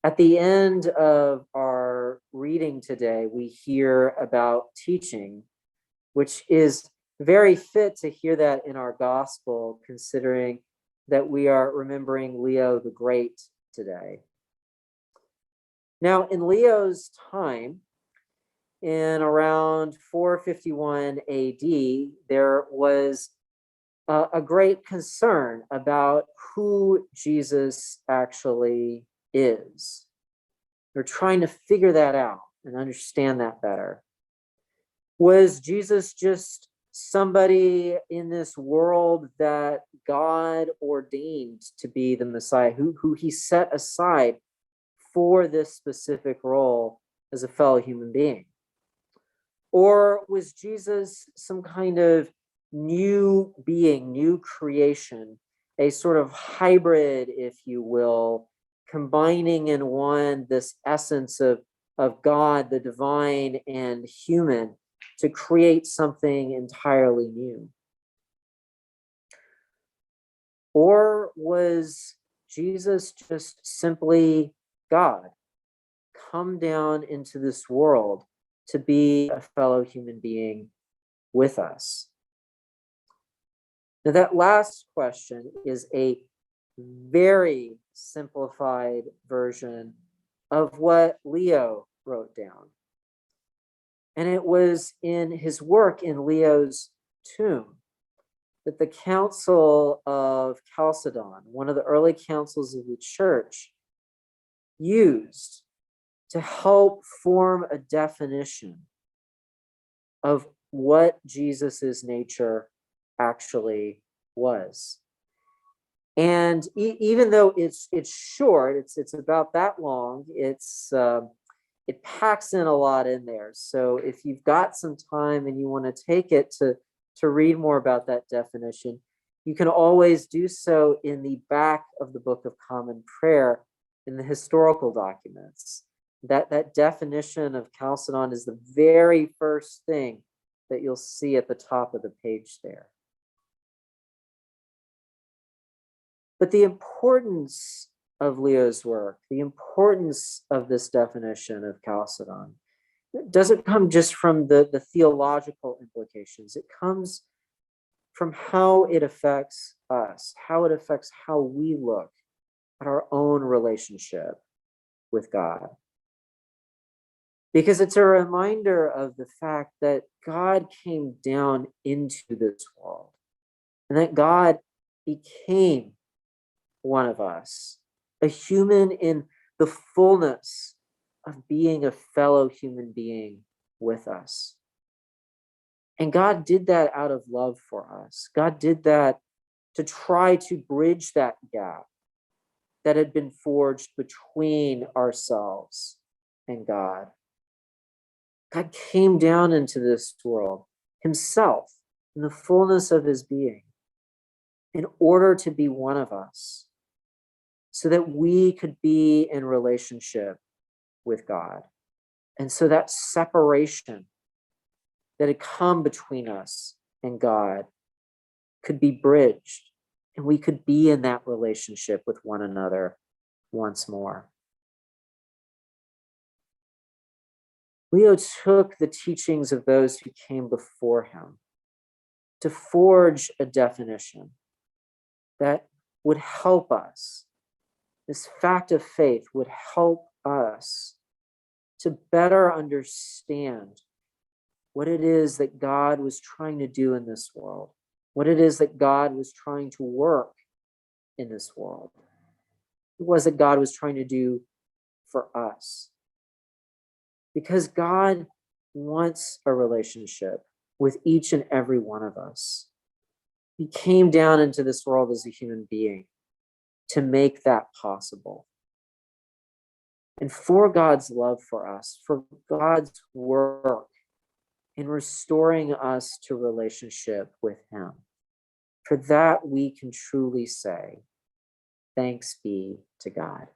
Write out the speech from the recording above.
At the end of our reading today, we hear about teaching, which is very fit to hear that in our gospel, considering that we are remembering Leo the Great today. Now, in Leo's time, in around 451 AD, there was a great concern about who Jesus actually is. They're trying to figure that out and understand that better. Was Jesus just somebody in this world that God ordained to be the Messiah, who he set aside for this specific role as a fellow human being? Or was Jesus some kind of new being, new creation, a sort of hybrid, if you will, combining in one this essence of God, the divine and human, to create something entirely new? Or was Jesus just simply God, come down into this world to be a fellow human being with us? Now, that last question is a very simplified version of what Leo wrote down. And it was in his work in Leo's tomb that the Council of Chalcedon, one of the early councils of the church, used to help form a definition of what Jesus's nature actually was. And even though it's short, it's about that long, it packs in a lot in there. So if you've got some time and you want to take it to read more about that definition, you can always do so in the back of the Book of Common Prayer in the historical documents. That definition of Chalcedon is the very first thing that you'll see at the top of the page there. But the importance of Leo's work, the importance of this definition of Chalcedon, doesn't come just from the theological implications. It comes from how it affects us, how it affects how we look at our own relationship with God. Because it's a reminder of the fact that God came down into this world and that God became one of us, a human in the fullness of being a fellow human being with us. And God did that out of love for us. God did that to try to bridge that gap that had been forged between ourselves and God. God came down into this world himself in the fullness of his being in order to be one of us, so that we could be in relationship with God. And so that separation that had come between us and God could be bridged, and we could be in that relationship with one another once more. Leo took the teachings of those who came before him to forge a definition that would help us. This fact of faith would help us to better understand what it is that God was trying to do in this world, what it is that God was trying to work in this world. What was it God was trying to do for us? Because God wants a relationship with each and every one of us. He came down into this world as a human being to make that possible. And for God's love for us, for God's work in restoring us to relationship with him, for that we can truly say, thanks be to God.